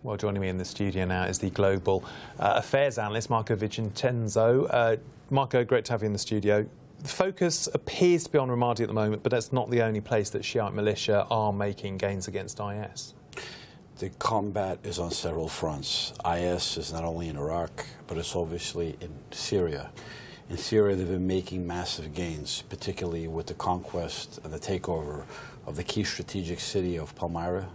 Well, joining me in the studio now is the Global Affairs Analyst, Marco Vicenzino. Marco, great to have you in the studio. The focus appears to be on Ramadi at the moment, but that's not the only place that Shiite militia are making gains against IS. The combat is on several fronts. IS is not only in Iraq, but it's obviously in Syria. In Syria, they've been making massive gains, particularly with the conquest and the takeover of the key strategic city of Palmyra,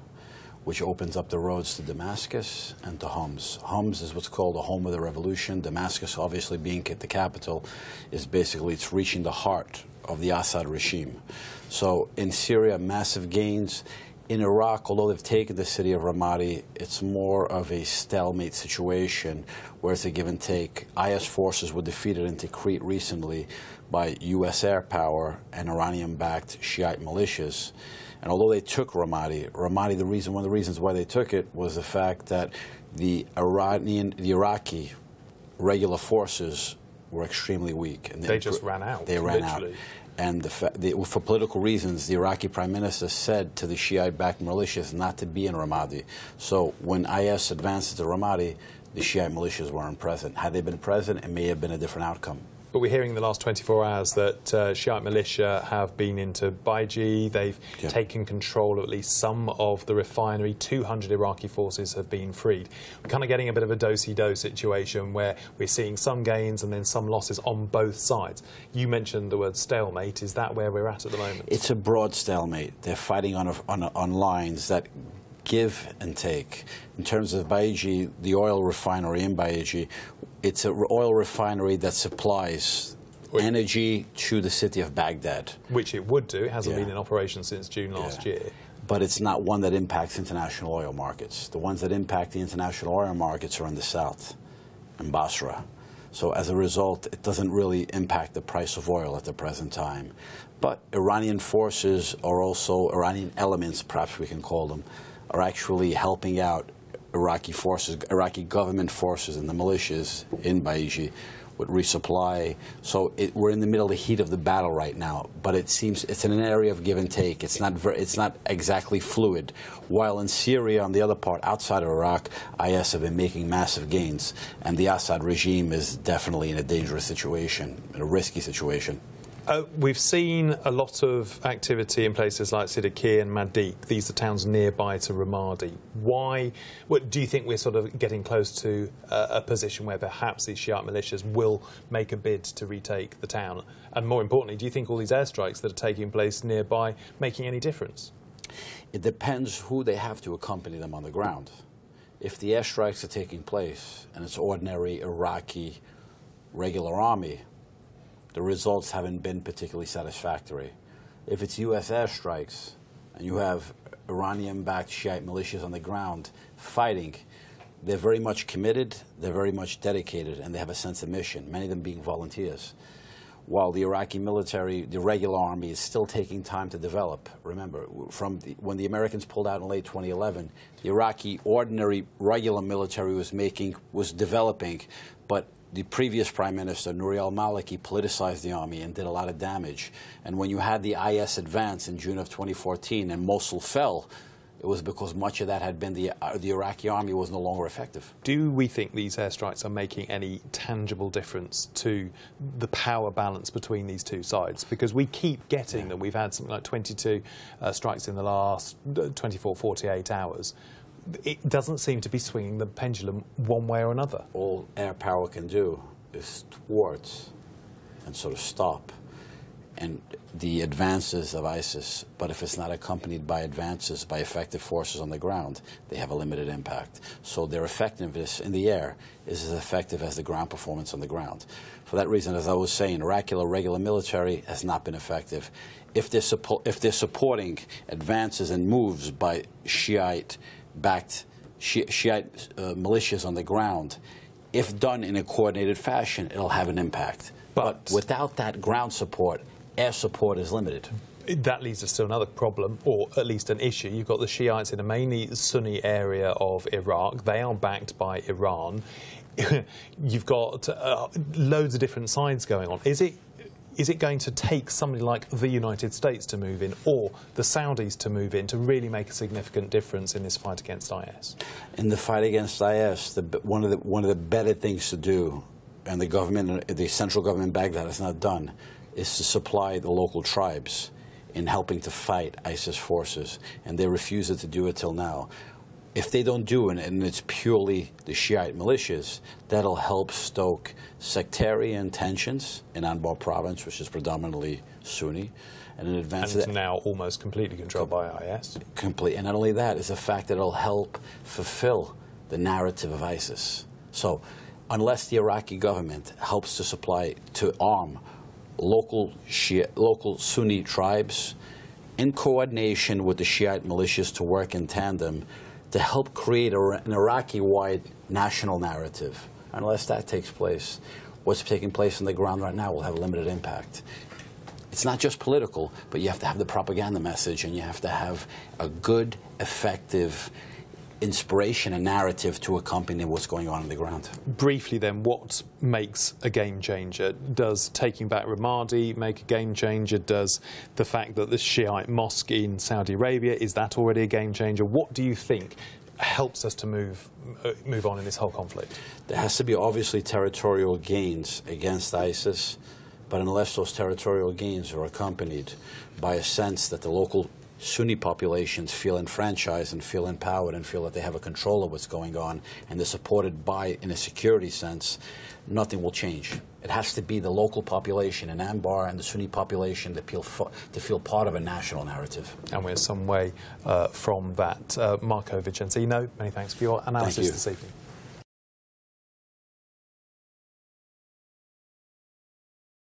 which opens up the roads to Damascus and to Homs. Homs is what's called the home of the revolution. Damascus, obviously being the capital, is basically, it's reaching the heart of the Assad regime. So in Syria, massive gains. In Iraq, although they've taken the city of Ramadi, it's more of a stalemate situation where it's a give and take. IS forces were defeated in Tikrit recently by U.S. air power and Iranian-backed Shiite militias. And although they took Ramadi, one of the reasons why they took it was the fact that the Iraqi regular forces were extremely weak. And they just ran out. They ran literally. out. And for political reasons, the Iraqi prime minister said to the Shiite-backed militias not to be in Ramadi. So when IS advanced to Ramadi, the Shiite militias weren't present. Had they been present, it may have been a different outcome. But we're hearing in the last 24 hours that Shiite militia have been into Baiji. They've taken control of at least some of the refinery. 200 Iraqi forces have been freed. We're kind of getting a bit of a do-si-do situation where we're seeing some gains and then some losses on both sides. You mentioned the word stalemate. Is that where we're at the moment? It's a broad stalemate. They're fighting on lines that give and take. In terms of Baiji, the oil refinery in Baiji, it's an oil refinery that supplies energy to the city of Baghdad. Which it would do. It hasn't been in operation since June last year. But it's not one that impacts international oil markets. The ones that impact the international oil markets are in the south, in Basra. So as a result, it doesn't really impact the price of oil at the present time. But Iranian forces are also, Iranian elements, perhaps we can call them, are actually helping out Iraqi forces, Iraqi government forces and the militias in Baiji with resupply. So we're in the middle of the heat of the battle right now, but it seems it's in an area of give and take. It's not exactly fluid. While in Syria, on the other part, outside of Iraq, IS have been making massive gains, and the Assad regime is definitely in a dangerous situation, in a risky situation. We've seen a lot of activity in places like Siddiqui and Madik. These are towns nearby to Ramadi. Why? Do you think we're sort of getting close to a position where perhaps these Shiite militias will make a bid to retake the town? And more importantly, do you think all these airstrikes that are taking place nearby making any difference? It depends who they have to accompany them on the ground. If the airstrikes are taking place and it's ordinary Iraqi regular army, the results haven't been particularly satisfactory. If it's U.S. airstrikes and you have Iranian-backed Shiite militias on the ground fighting, they're very much committed, they're very much dedicated, and they have a sense of mission, many of them being volunteers. While the Iraqi military, the regular army, is still taking time to develop. Remember, when the Americans pulled out in late 2011, the Iraqi ordinary regular military was developing, but the previous Prime Minister, Nouri al-Maliki, politicized the army and did a lot of damage. And when you had the IS advance in June of 2014 and Mosul fell, it was because much of that had been the Iraqi army was no longer effective. Do we think these airstrikes are making any tangible difference to the power balance between these two sides? Because we keep getting them. We've had something like 22 strikes in the last 24, 48 hours. It doesn't seem to be swinging the pendulum one way or another. All air power can do is thwart and sort of stop and the advances of ISIS. But if it's not accompanied by advances by effective forces on the ground, they have a limited impact. So their effectiveness in the air is as effective as the ground performance on the ground. For that reason, as I was saying, regular military has not been effective. If they're supporting advances and moves by Shiite-backed Shiite militias on the ground, if done in a coordinated fashion, it'll have an impact. But without that ground support, air support is limited. That leads us to another problem, or at least an issue. You've got the Shiites in a mainly Sunni area of Iraq. They are backed by Iran. You've got loads of different sides going on. Is it is it going to take somebody like the United States to move in, or the Saudis to move in, to really make a significant difference in this fight against IS? In the fight against IS, one of the better things to do, and the government, the central government in Baghdad has not done, is to supply the local tribes in helping to fight ISIS forces, and they refuse to do it till now. If they don't do it, and it's purely the Shiite militias, that'll help stoke sectarian tensions in Anbar province, which is predominantly Sunni, and in advance and now almost completely controlled by IS. Complete, and not only that, is the fact that it'll help fulfill the narrative of ISIS. So, unless the Iraqi government helps to supply, to arm local Sunni tribes in coordination with the Shiite militias to work in tandem to help create an Iraqi-wide national narrative. Unless that takes place, what's taking place on the ground right now will have a limited impact. It's not just political, but you have to have the propaganda message, and you have to have a good, effective inspiration and narrative to accompany what's going on the ground. Briefly then, what makes a game changer? Does taking back Ramadi make a game changer? Does the fact that the Shiite mosque in Saudi Arabia, is that already a game changer? What do you think helps us to move on in this whole conflict? There has to be obviously territorial gains against ISIS, but unless those territorial gains are accompanied by a sense that the local Sunni populations feel enfranchised and feel empowered and feel that they have a control of what's going on, and they're supported by, in a security sense, nothing will change. It has to be the local population in Anbar and the Sunni population to feel part of a national narrative. And we're some way from that. Marco Vicenzino, many thanks for your analysis this evening.